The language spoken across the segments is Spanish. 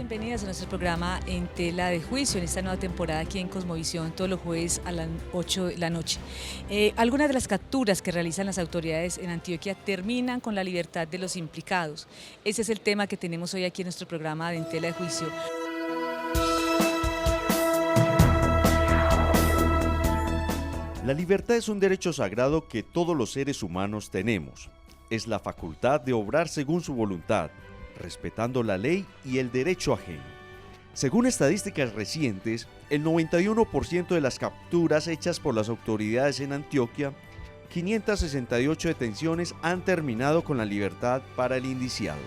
bienvenidas a nuestro programa En Tela de Juicio, en esta nueva temporada aquí en Cosmovisión, todos los jueves a las 8 de la noche. Algunas de las capturas que realizan las autoridades en Antioquia terminan con la libertad de los implicados. Ese es el tema que tenemos hoy aquí en nuestro programa de En Tela de Juicio. La libertad es un derecho sagrado que todos los seres humanos tenemos. Es la facultad de obrar según su voluntad, respetando la ley y el derecho ajeno. Según estadísticas recientes, el 91% de las capturas hechas por las autoridades en Antioquia, 568 detenciones han terminado con la libertad para el indiciado.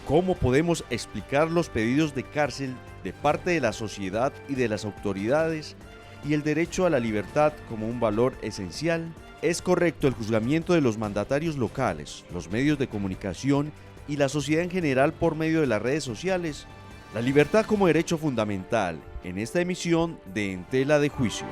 ¿Cómo podemos explicar los pedidos de cárcel de parte de la sociedad y de las autoridades y el derecho a la libertad como un valor esencial? ¿Es correcto el juzgamiento de los mandatarios locales, los medios de comunicación y la sociedad en general por medio de las redes sociales? La libertad como derecho fundamental, en esta emisión de En Tela de Juicio.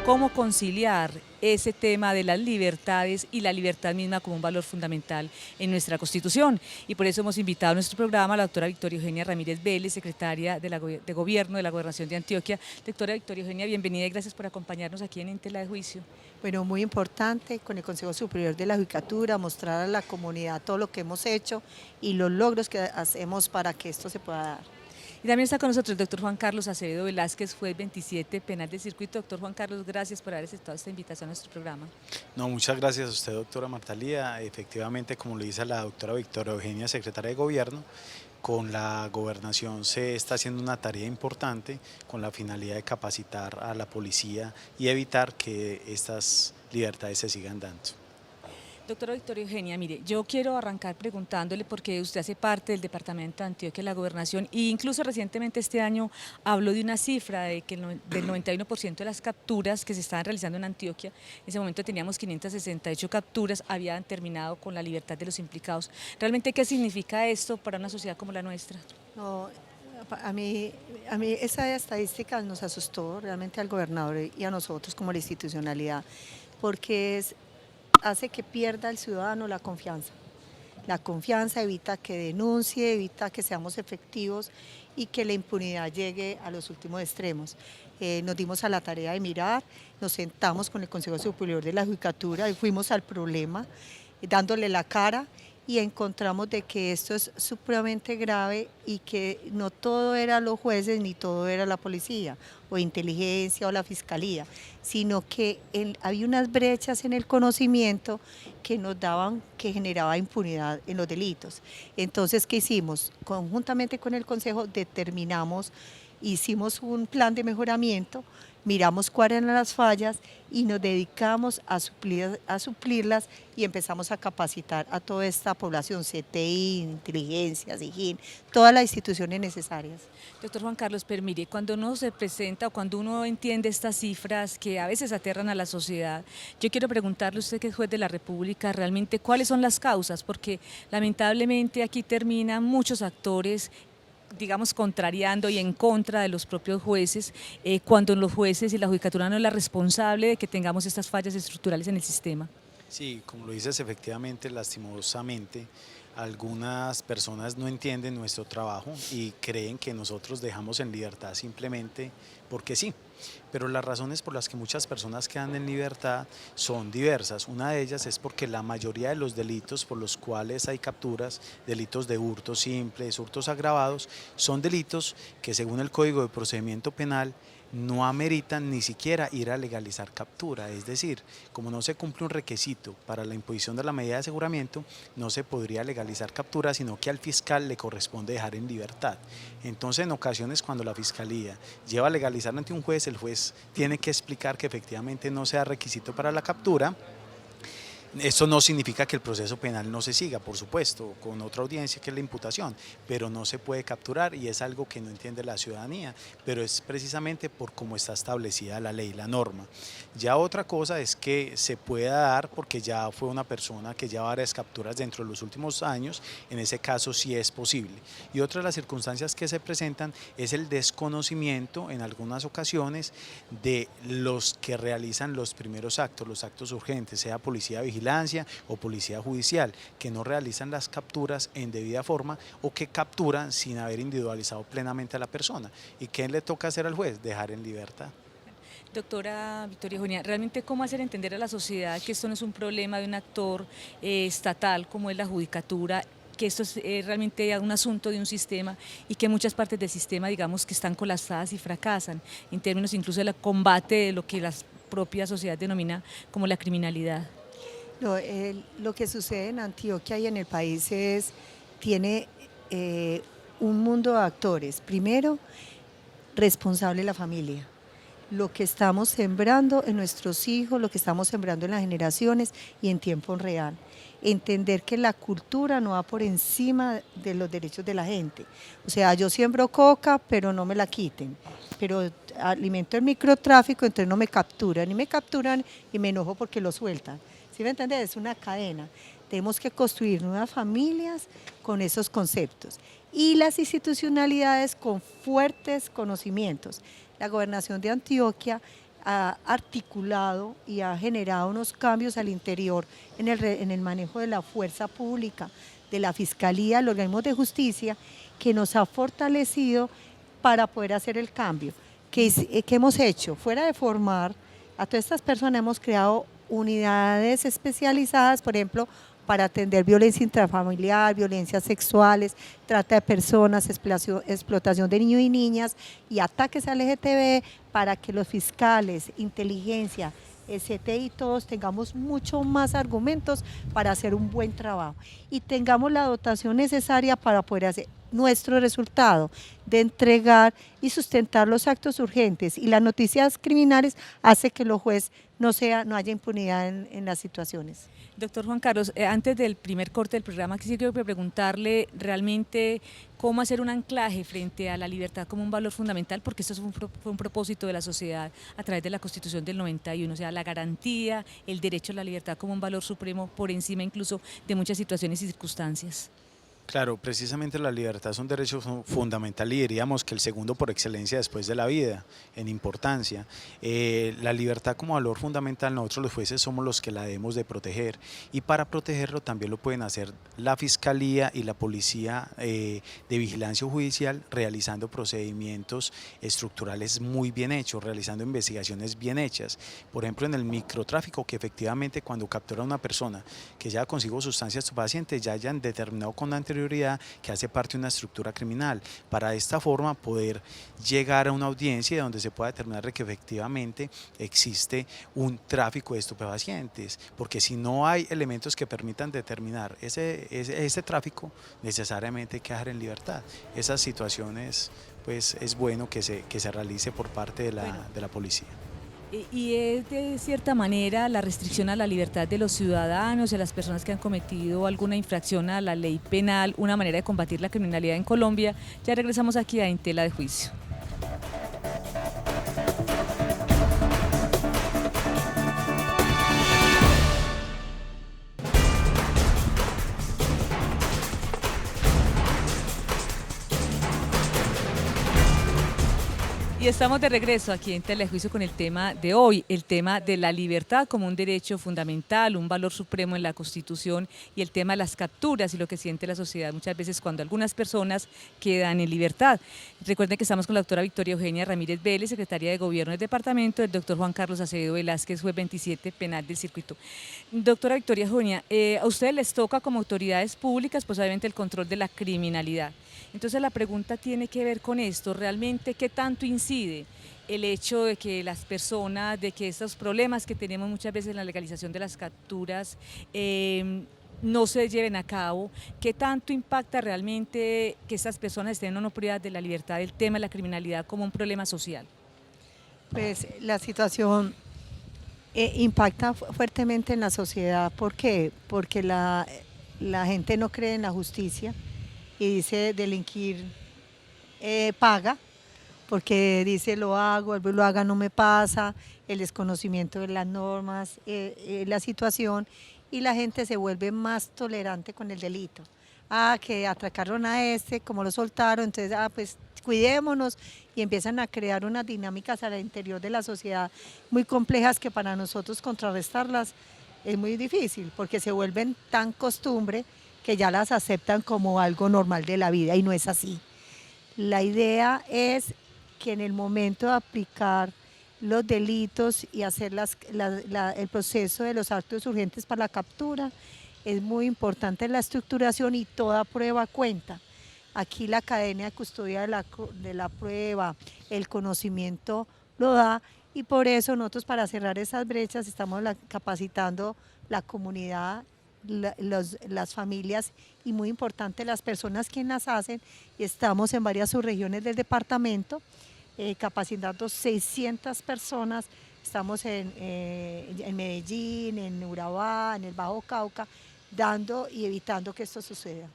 ¿Cómo conciliar ese tema de las libertades y la libertad misma como un valor fundamental en nuestra Constitución? Y por eso hemos invitado a nuestro programa a la doctora Victoria Eugenia Ramírez Vélez, secretaria de Gobierno de la Gobernación de Antioquia. Doctora Victoria Eugenia, bienvenida y gracias por acompañarnos aquí en Tela de Juicio. Bueno, muy importante con el Consejo Superior de la Judicatura mostrar a la comunidad todo lo que hemos hecho y los logros que hacemos para que esto se pueda dar. Y también está con nosotros el doctor Juan Carlos Acevedo Velázquez, juez 27 penal de circuito. Doctor Juan Carlos, gracias por haber aceptado esta invitación a nuestro programa. No, muchas gracias a usted, doctora Martalía. Efectivamente, como le dice la doctora Victoria Eugenia, secretaria de Gobierno, con la gobernación se está haciendo una tarea importante con la finalidad de capacitar a la policía y evitar que estas libertades se sigan dando. Doctora Victoria Eugenia, mire, yo quiero arrancar preguntándole porque usted hace parte del Departamento de Antioquia de la Gobernación e incluso recientemente este año habló de una cifra de que del 91% de las capturas que se estaban realizando en Antioquia, en ese momento teníamos 568 capturas, habían terminado con la libertad de los implicados. ¿Realmente qué significa esto para una sociedad como la nuestra? No, a mí esa estadística nos asustó realmente al gobernador y a nosotros como la institucionalidad, porque hace que pierda el ciudadano la confianza. La confianza evita que denuncie, evita que seamos efectivos y que la impunidad llegue a los últimos extremos. Nos dimos a la tarea de mirar, nos sentamos con el Consejo Superior de la Judicatura y fuimos al problema, dándole la cara y encontramos de que esto es supremamente grave y que no todo era los jueces ni todo era la policía o inteligencia o la fiscalía, sino que había unas brechas en el conocimiento que que generaba impunidad en los delitos. Entonces, ¿qué hicimos? Conjuntamente con el Consejo hicimos un plan de mejoramiento, miramos cuáles eran las fallas y nos dedicamos a suplirlas y empezamos a capacitar a toda esta población, CTI, inteligencia, SIGIN, todas las instituciones necesarias. Doctor Juan Carlos, pero mire, cuando uno se presenta o cuando uno entiende estas cifras que a veces aterran a la sociedad, yo quiero preguntarle a usted que es juez de la República, realmente cuáles son las causas, porque lamentablemente aquí terminan muchos actores digamos, contrariando y en contra de los propios jueces, cuando los jueces y la judicatura no es la responsable de que tengamos estas fallas estructurales en el sistema. Sí, como lo dices, efectivamente, lastimosamente, algunas personas no entienden nuestro trabajo y creen que nosotros dejamos en libertad simplemente porque sí. Pero las razones por las que muchas personas quedan en libertad son diversas. Una de ellas es porque la mayoría de los delitos por los cuales hay capturas, delitos de hurtos simples, hurtos agravados, son delitos que según el Código de Procedimiento Penal no ameritan ni siquiera ir a legalizar captura, es decir, como no se cumple un requisito para la imposición de la medida de aseguramiento, no se podría legalizar captura, sino que al fiscal le corresponde dejar en libertad. Entonces, en ocasiones cuando la fiscalía lleva a legalizar ante un juez, el juez tiene que explicar que efectivamente no sea requisito para la captura. Esto no significa que el proceso penal no se siga, por supuesto, con otra audiencia que es la imputación, pero no se puede capturar y es algo que no entiende la ciudadanía, pero es precisamente por cómo está establecida la ley, la norma. Ya otra cosa es que se pueda dar porque ya fue una persona que lleva varias capturas dentro de los últimos años, en ese caso sí es posible. Y otra de las circunstancias que se presentan es el desconocimiento en algunas ocasiones de los que realizan los primeros actos, los actos urgentes, sea policía, vigilancia, vigilancia o policía judicial, que no realizan las capturas en debida forma o que capturan sin haber individualizado plenamente a la persona. ¿Y qué le toca hacer al juez? Dejar en libertad. Doctora Victoria Eugenia, realmente cómo hacer entender a la sociedad que esto no es un problema de un actor estatal como es la judicatura, que esto es realmente un asunto de un sistema y que muchas partes del sistema, digamos, que están colapsadas y fracasan en términos incluso del combate de lo que la propia sociedad denomina como la criminalidad. Lo que sucede en Antioquia y en el país tiene un mundo de actores. Primero, responsable la familia. Lo que estamos sembrando en nuestros hijos, lo que estamos sembrando en las generaciones y en tiempo real. Entender que la cultura no va por encima de los derechos de la gente. O sea, yo siembro coca, pero no me la quiten. Pero alimento el microtráfico, entonces no me capturan. Y me capturan y me enojo porque lo sueltan. ¿Sí me entiendes? Es una cadena. Tenemos que construir nuevas familias con esos conceptos. Y las institucionalidades con fuertes conocimientos. La gobernación de Antioquia ha articulado y ha generado unos cambios al interior en el manejo de la fuerza pública, de la Fiscalía, los organismos de justicia, que nos ha fortalecido para poder hacer el cambio. ¿Qué hemos hecho? Fuera de formar a todas estas personas, hemos creado unidades especializadas, por ejemplo, para atender violencia intrafamiliar, violencias sexuales, trata de personas, explotación de niños y niñas y ataques al LGTB, para que los fiscales, inteligencia, STI, todos tengamos mucho más argumentos para hacer un buen trabajo y tengamos la dotación necesaria para poder hacer nuestro resultado de entregar y sustentar los actos urgentes, y las noticias criminales hace que los jueces no haya impunidad en las situaciones. Doctor Juan Carlos, antes del primer corte del programa, quisiera preguntarle realmente cómo hacer un anclaje frente a la libertad como un valor fundamental, porque esto fue un propósito de la sociedad a través de la Constitución del 91, o sea, la garantía, el derecho a la libertad como un valor supremo por encima incluso de muchas situaciones y circunstancias. Claro, precisamente la libertad es un derecho fundamental y diríamos que el segundo por excelencia después de la vida, en importancia. La libertad como valor fundamental, nosotros los jueces somos los que la debemos de proteger, y para protegerlo también lo pueden hacer la Fiscalía y la Policía de Vigilancia Judicial, realizando procedimientos estructurales muy bien hechos, realizando investigaciones bien hechas. Por ejemplo, en el microtráfico, que efectivamente cuando captura a una persona que lleva consigo sustancias estupefacientes, ya hayan determinado con anterioridad que hace parte de una estructura criminal, para de esta forma poder llegar a una audiencia donde se pueda determinar que efectivamente existe un tráfico de estupefacientes, porque si no hay elementos que permitan determinar ese tráfico, necesariamente hay que dejar en libertad. Esas situaciones, pues es bueno que se realice por parte de la policía. Y es de cierta manera la restricción a la libertad de los ciudadanos y a las personas que han cometido alguna infracción a la ley penal, una manera de combatir la criminalidad en Colombia. Ya regresamos aquí a En Tela de Juicio. Y estamos de regreso aquí en Telejuicio con el tema de hoy, el tema de la libertad como un derecho fundamental, un valor supremo en la Constitución, y el tema de las capturas y lo que siente la sociedad muchas veces cuando algunas personas quedan en libertad. Recuerden que estamos con la doctora Victoria Eugenia Ramírez Vélez, secretaria de Gobierno del Departamento, el doctor Juan Carlos Acevedo Velázquez, juez 27 penal del circuito. Doctora Victoria Eugenia, a ustedes les toca como autoridades públicas, pues obviamente el control de la criminalidad. Entonces la pregunta tiene que ver con esto, realmente qué tanto incide el hecho de que las personas, de que estos problemas que tenemos muchas veces en la legalización de las capturas no se lleven a cabo, qué tanto impacta realmente que estas personas estén o no privadas de la libertad, el tema de la criminalidad como un problema social. Pues la situación impacta fuertemente en la sociedad. ¿Por qué? Porque la gente no cree en la justicia y dice delinquir paga, porque dice lo hago, el lo haga no me pasa, el desconocimiento de las normas, la situación, y la gente se vuelve más tolerante con el delito. Que atracaron a como lo soltaron, entonces pues cuidémonos, y empiezan a crear unas dinámicas al interior de la sociedad muy complejas que para nosotros contrarrestarlas es muy difícil porque se vuelven tan costumbre que ya las aceptan como algo normal de la vida y no es así. La idea es que en el momento de aplicar los delitos y hacer el proceso de los actos urgentes para la captura, es muy importante la estructuración y toda prueba cuenta. Aquí la cadena de custodia de la prueba, el conocimiento lo da y por eso nosotros para cerrar esas brechas estamos capacitando la comunidad, las familias y muy importante las personas que las hacen y estamos en varias subregiones del departamento capacitando 600 personas, estamos en Medellín, en Urabá, en el Bajo Cauca, dando y evitando que esto suceda.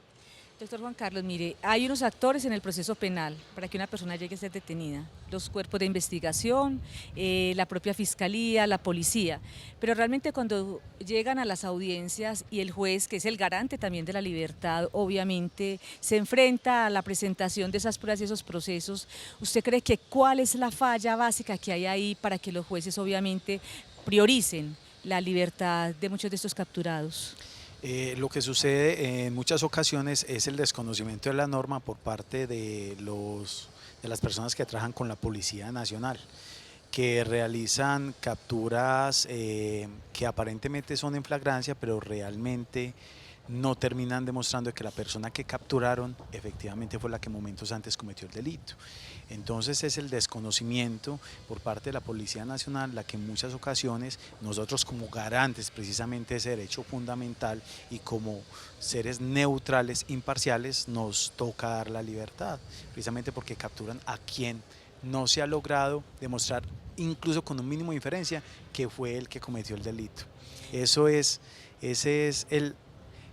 Doctor Juan Carlos, mire, hay unos actores en el proceso penal para que una persona llegue a ser detenida, los cuerpos de investigación, la propia fiscalía, la policía, pero realmente cuando llegan a las audiencias y el juez, que es el garante también de la libertad, obviamente se enfrenta a la presentación de esas pruebas y esos procesos, ¿usted cree que cuál es la falla básica que hay ahí para que los jueces obviamente prioricen la libertad de muchos de estos capturados? Lo que sucede en muchas ocasiones es el desconocimiento de la norma por parte de las personas que trabajan con la Policía Nacional, que realizan capturas que aparentemente son en flagrancia, pero realmente no terminan demostrando que la persona que capturaron efectivamente fue la que momentos antes cometió el delito. Entonces es el desconocimiento por parte de la Policía Nacional la que en muchas ocasiones nosotros como garantes precisamente de ese derecho fundamental y como seres neutrales, imparciales, nos toca dar la libertad, precisamente porque capturan a quien no se ha logrado demostrar, incluso con un mínimo de inferencia, que fue el que cometió el delito. Ese es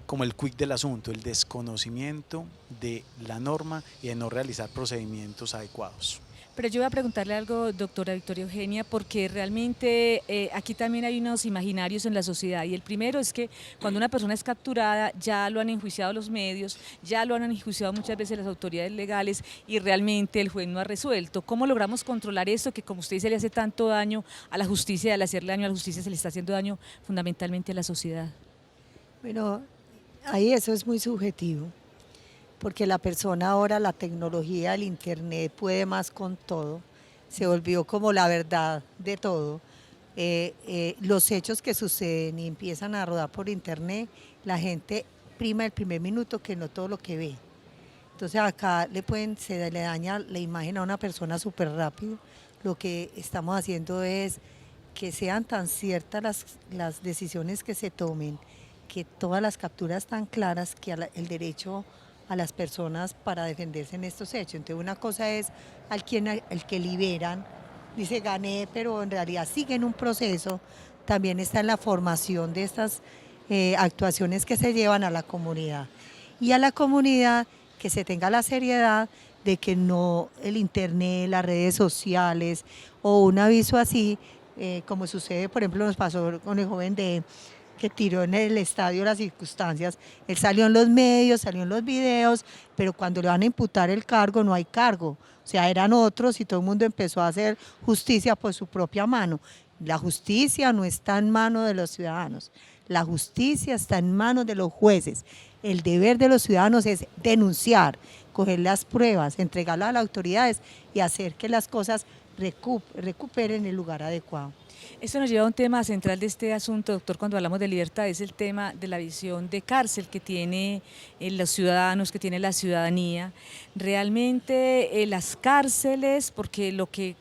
como el quick del asunto, el desconocimiento de la norma y de no realizar procedimientos adecuados. Pero yo voy a preguntarle algo, doctora Victoria Eugenia, porque realmente aquí también hay unos imaginarios en la sociedad y el primero es que cuando una persona es capturada ya lo han enjuiciado los medios, ya lo han enjuiciado muchas veces las autoridades legales y realmente el juez no ha resuelto. ¿Cómo logramos controlar esto que, como usted dice, le hace tanto daño a la justicia y al hacerle daño a la justicia se le está haciendo daño fundamentalmente a la sociedad? Bueno, ahí eso es muy subjetivo, porque la persona ahora, la tecnología, el internet puede más con todo, se volvió como la verdad de todo. Los hechos que suceden y empiezan a rodar por internet, la gente prima el primer minuto que no todo lo que ve. Entonces acá se le daña la imagen a una persona súper rápido. Lo que estamos haciendo es que sean tan ciertas las decisiones que se tomen, que todas las capturas tan claras, que el derecho a las personas para defenderse en estos hechos. Entonces una cosa es al que liberan, dice gané, pero en realidad sigue en un proceso, también está en la formación de estas actuaciones que se llevan a la comunidad. Y a la comunidad que se tenga la seriedad de que no el internet, las redes sociales o un aviso así, como sucede, por ejemplo, nos pasó con el joven que tiró en el estadio las circunstancias, él salió en los medios, salió en los videos, pero cuando le van a imputar el cargo no hay cargo, o sea, eran otros y todo el mundo empezó a hacer justicia por su propia mano. La justicia no está en manos de los ciudadanos, la justicia está en manos de los jueces. El deber de los ciudadanos es denunciar, coger las pruebas, entregarlas a las autoridades y hacer que las cosas recuperen el lugar adecuado. Esto nos lleva a un tema central de este asunto, doctor, cuando hablamos de libertad, es el tema de la visión de cárcel que tiene los ciudadanos, que tiene la ciudadanía. Realmente las cárceles, porque lo que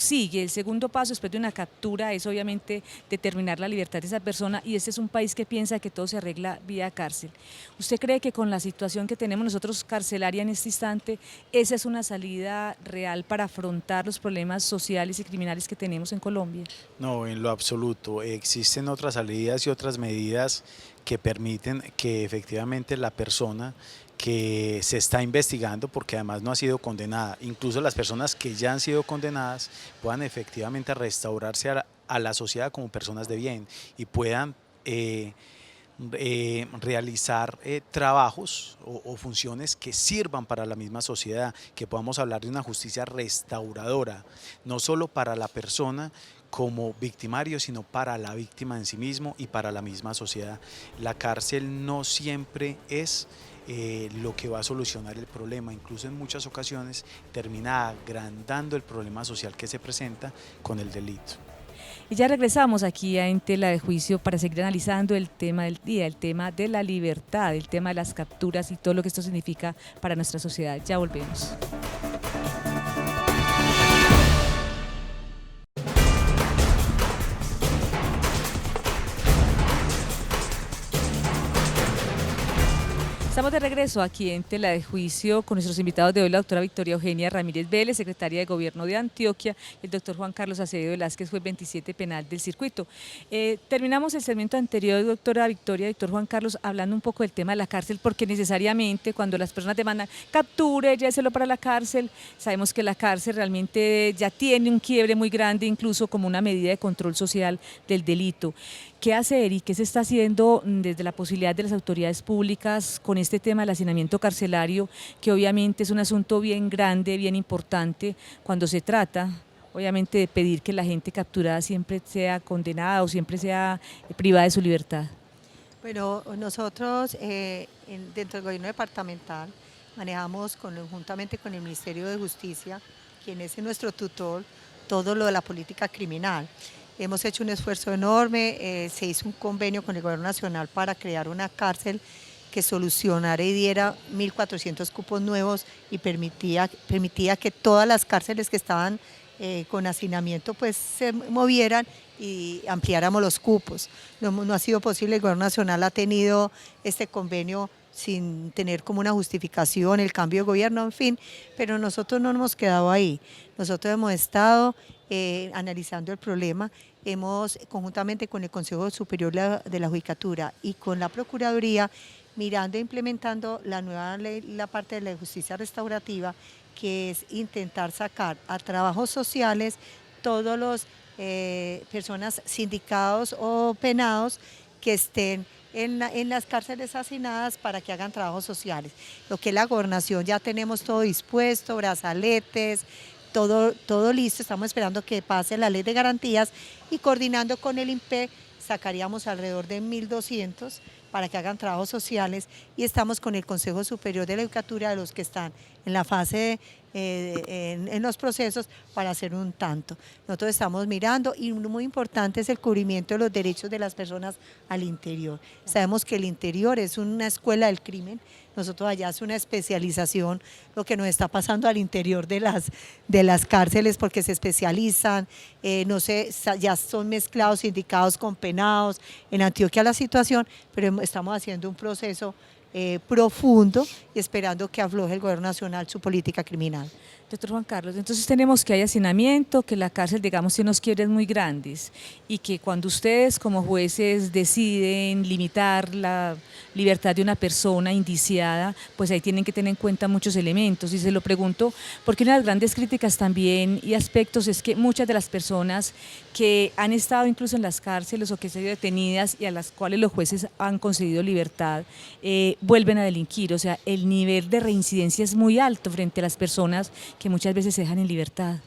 sigue, el segundo paso después de una captura es obviamente determinar la libertad de esa persona y este es un país que piensa que todo se arregla vía cárcel. ¿Usted cree que con la situación que tenemos nosotros carcelaria en este instante, esa es una salida real para afrontar los problemas sociales y criminales que tenemos en Colombia? No, en lo absoluto. Existen otras salidas y otras medidas que permiten que efectivamente la persona que se está investigando, porque además no ha sido condenada, incluso las personas que ya han sido condenadas puedan efectivamente restaurarse a la sociedad como personas de bien y puedan realizar trabajos o funciones que sirvan para la misma sociedad, que podamos hablar de una justicia restauradora, no solo para la persona como victimario, sino para la víctima en sí mismo y para la misma sociedad. La cárcel no siempre es lo que va a solucionar el problema, incluso en muchas ocasiones termina agrandando el problema social que se presenta con el delito. Y ya regresamos aquí En Tela de Juicio para seguir analizando el tema del día, el tema de la libertad, el tema de las capturas y todo lo que esto significa para nuestra sociedad. Ya volvemos. Estamos de regreso aquí en Tela de Juicio con nuestros invitados de hoy, la doctora Victoria Eugenia Ramírez Vélez, secretaria de Gobierno de Antioquia, y el doctor Juan Carlos Acevedo Velázquez, juez 27 penal del circuito. Terminamos el segmento anterior, doctora Victoria, doctor Juan Carlos, hablando un poco del tema de la cárcel, porque necesariamente cuando las personas demandan capture, lléveselo para la cárcel, sabemos que la cárcel realmente ya tiene un quiebre muy grande, incluso como una medida de control social del delito. ¿Qué hacer y qué se está haciendo desde la posibilidad de las autoridades públicas con este tema del hacinamiento carcelario, que obviamente es un asunto bien grande, bien importante, cuando se trata, obviamente, de pedir que la gente capturada siempre sea condenada o siempre sea privada de su libertad? Bueno, nosotros dentro del gobierno departamental manejamos juntamente con el Ministerio de Justicia, quien es nuestro tutor, todo lo de la política criminal. Hemos hecho un esfuerzo enorme, se hizo un convenio con el Gobierno Nacional para crear una cárcel que solucionara y diera 1.400 cupos nuevos y permitía que todas las cárceles que estaban con hacinamiento pues se movieran y ampliáramos los cupos. No ha sido posible, el Gobierno Nacional ha tenido este convenio sin tener como una justificación, el cambio de gobierno, en fin, pero nosotros no nos hemos quedado ahí. Nosotros hemos estado analizando el problema, hemos conjuntamente con el Consejo Superior de la Judicatura y con la Procuraduría mirando e implementando la nueva ley, la parte de la justicia restaurativa, que es intentar sacar a trabajos sociales todos los personas sindicados o penados que estén en las cárceles hacinadas para que hagan trabajos sociales. Lo que es la gobernación ya tenemos todo dispuesto, brazaletes, todo listo, estamos esperando que pase la ley de garantías y coordinando con el INPE sacaríamos alrededor de 1.200 para que hagan trabajos sociales y estamos con el Consejo Superior de la Judicatura de los que están en la fase en los procesos para hacer un tanto. Nosotros estamos mirando y muy importante es el cubrimiento de los derechos de las personas al interior. Sabemos que el interior es una escuela del crimen, nosotros allá es una especialización, lo que nos está pasando al interior de las cárceles porque se especializan, no sé, ya son mezclados sindicados con penados, en Antioquia la situación, pero estamos haciendo un proceso profundo y esperando que afloje el Gobierno Nacional su política criminal. Doctor Juan Carlos, entonces tenemos que hay hacinamiento, que la cárcel, digamos, tiene unos quiebres muy grandes y que cuando ustedes como jueces deciden limitar la libertad de una persona indiciada, pues ahí tienen que tener en cuenta muchos elementos. Y se lo pregunto porque una de las grandes críticas también y aspectos es que muchas de las personas que han estado incluso en las cárceles o que han sido detenidas y a las cuales los jueces han concedido libertad, vuelven a delinquir. O sea, el nivel de reincidencia es muy alto frente a las personas que muchas veces se dejan en libertad.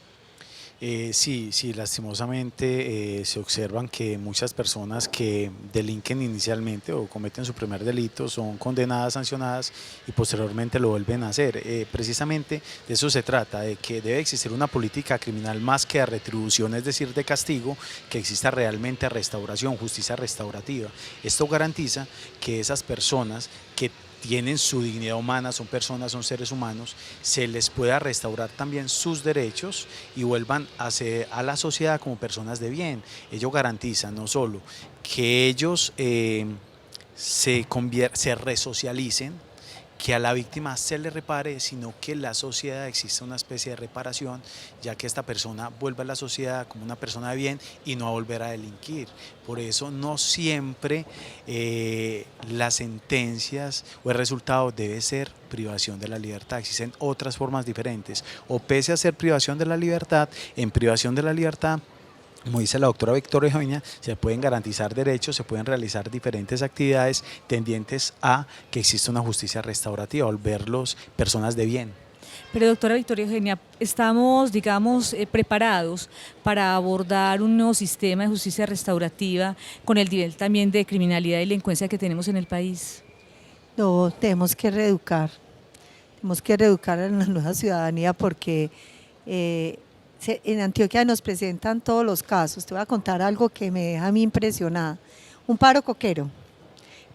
Sí, lastimosamente se observan que muchas personas que delinquen inicialmente o cometen su primer delito son condenadas, sancionadas y posteriormente lo vuelven a hacer. Precisamente de eso se trata, de que debe existir una política criminal más que de retribución, es decir, de castigo, que exista realmente restauración, justicia restaurativa. Esto garantiza que esas personas que tienen su dignidad humana, son personas, son seres humanos, se les pueda restaurar también sus derechos y vuelvan a la sociedad como personas de bien. Ello garantiza no solo que ellos se resocialicen, que a la víctima se le repare, sino que en la sociedad exista una especie de reparación, ya que esta persona vuelva a la sociedad como una persona de bien y no a volver a delinquir. Por eso no siempre las sentencias o el resultado debe ser privación de la libertad. Existen otras formas diferentes, o pese a ser privación de la libertad, en privación de la libertad, como dice la doctora Victoria Eugenia, se pueden garantizar derechos, se pueden realizar diferentes actividades tendientes a que exista una justicia restaurativa, volverlos personas de bien. Pero doctora Victoria Eugenia, estamos, digamos, preparados para abordar un nuevo sistema de justicia restaurativa con el nivel también de criminalidad y delincuencia que tenemos en el país. No, tenemos que reeducar a la nueva ciudadanía porque en Antioquia nos presentan todos los casos. Te voy a contar algo que me deja a mí impresionada. Un paro coquero.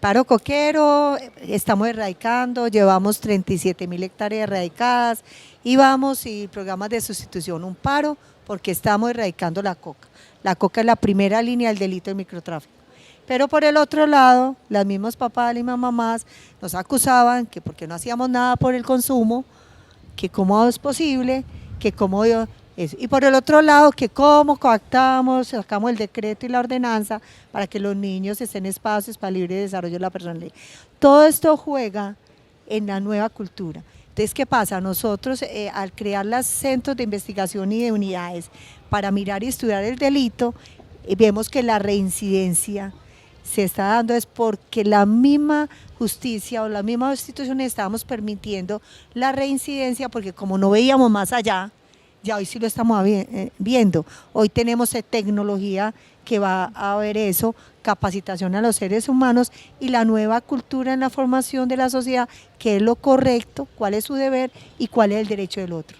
Paro coquero, estamos erradicando, llevamos 37.000 hectáreas erradicadas y vamos y programas de sustitución, un paro porque estamos erradicando la coca. La coca es la primera línea del delito de microtráfico. Pero por el otro lado, las mismas papás y mamás nos acusaban que porque no hacíamos nada por el consumo, que cómo es posible, que cómo eso. Y por el otro lado, que cómo coactamos, sacamos el decreto y la ordenanza para que los niños estén en espacios para libre desarrollo de la personalidad. Todo esto juega en la nueva cultura. Entonces, ¿qué pasa? Nosotros, al crear los centros de investigación y de unidades para mirar y estudiar el delito, vemos que la reincidencia se está dando es porque la misma justicia o las mismas instituciones estábamos permitiendo la reincidencia porque como no veíamos más allá, ya hoy sí lo estamos viendo. Hoy tenemos tecnología que va a ver eso, capacitación a los seres humanos y la nueva cultura en la formación de la sociedad, qué es lo correcto, cuál es su deber y cuál es el derecho del otro.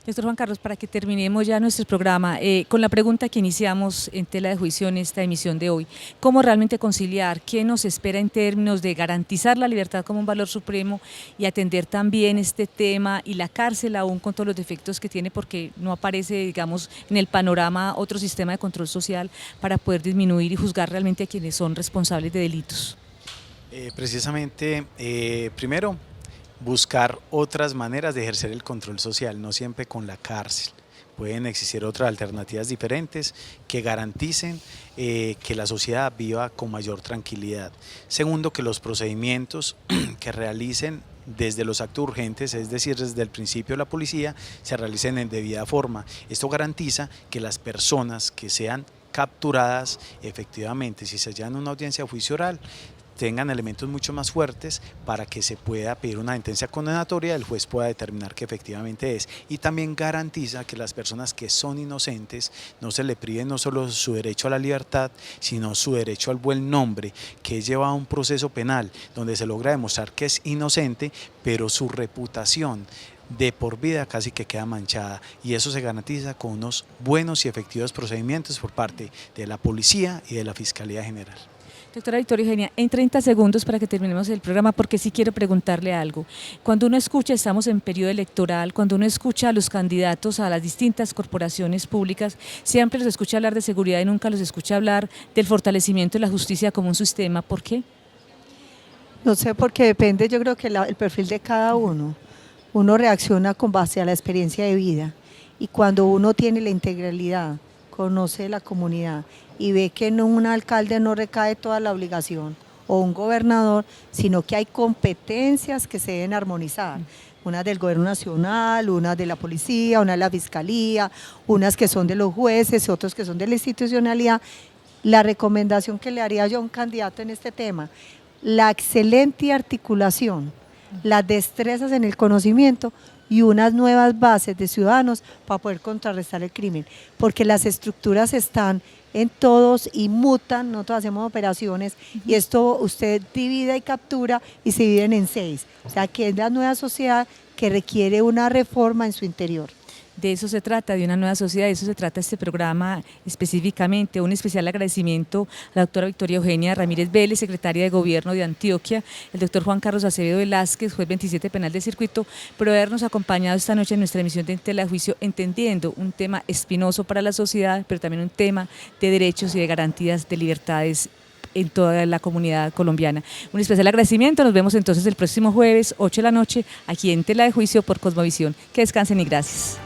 Doctor Juan Carlos, para que terminemos ya nuestro programa, con la pregunta que iniciamos en tela de juicio en esta emisión de hoy, ¿cómo realmente conciliar? ¿Qué nos espera en términos de garantizar la libertad como un valor supremo y atender también este tema y la cárcel aún con todos los defectos que tiene porque no aparece, digamos, en el panorama otro sistema de control social para poder disminuir y juzgar realmente a quienes son responsables de delitos? Precisamente, primero, buscar otras maneras de ejercer el control social, no siempre con la cárcel. Pueden existir otras alternativas diferentes que garanticen que la sociedad viva con mayor tranquilidad. Segundo, que los procedimientos que realicen desde los actos urgentes, es decir, desde el principio de la policía, se realicen en debida forma. Esto garantiza que las personas que sean capturadas efectivamente, si se hallan en una audiencia de juicio oral, tengan elementos mucho más fuertes para que se pueda pedir una sentencia condenatoria y el juez pueda determinar que efectivamente es. Y también garantiza que las personas que son inocentes no se le priven no solo su derecho a la libertad, sino su derecho al buen nombre, que es llevado a un proceso penal donde se logra demostrar que es inocente, pero su reputación de por vida casi que queda manchada, y eso se garantiza con unos buenos y efectivos procedimientos por parte de la policía y de la Fiscalía General. Doctora Victoria Eugenia, en 30 segundos para que terminemos el programa, porque sí quiero preguntarle algo. Cuando uno escucha, estamos en periodo electoral, cuando uno escucha a los candidatos a las distintas corporaciones públicas, siempre los escucha hablar de seguridad y nunca los escucha hablar del fortalecimiento de la justicia como un sistema. ¿Por qué? No sé, porque depende, yo creo que el perfil de cada uno. Uno reacciona con base a la experiencia de vida y cuando uno tiene la integralidad, conoce la comunidad y ve que en un alcalde no recae toda la obligación o un gobernador, sino que hay competencias que se deben armonizar. Unas del gobierno nacional, unas de la policía, una de la fiscalía, unas que son de los jueces, otros que son de la institucionalidad. La recomendación que le haría yo a un candidato en este tema, la excelente articulación, las destrezas en el conocimiento y unas nuevas bases de ciudadanos para poder contrarrestar el crimen, porque las estructuras están en todos y mutan, nosotros hacemos operaciones y esto usted divide y captura y se dividen en 6, o sea que es la nueva sociedad que requiere una reforma en su interior. De eso se trata, de una nueva sociedad, de eso se trata este programa específicamente. Un especial agradecimiento a la doctora Victoria Eugenia Ramírez Vélez, secretaria de Gobierno de Antioquia, el doctor Juan Carlos Acevedo Velázquez, juez 27 penal de circuito, por habernos acompañado esta noche en nuestra emisión de Tela de Juicio, entendiendo un tema espinoso para la sociedad, pero también un tema de derechos y de garantías de libertades en toda la comunidad colombiana. Un especial agradecimiento, nos vemos entonces el próximo jueves, 8 de la noche, aquí en Tela de Juicio por Cosmovisión. Que descansen y gracias.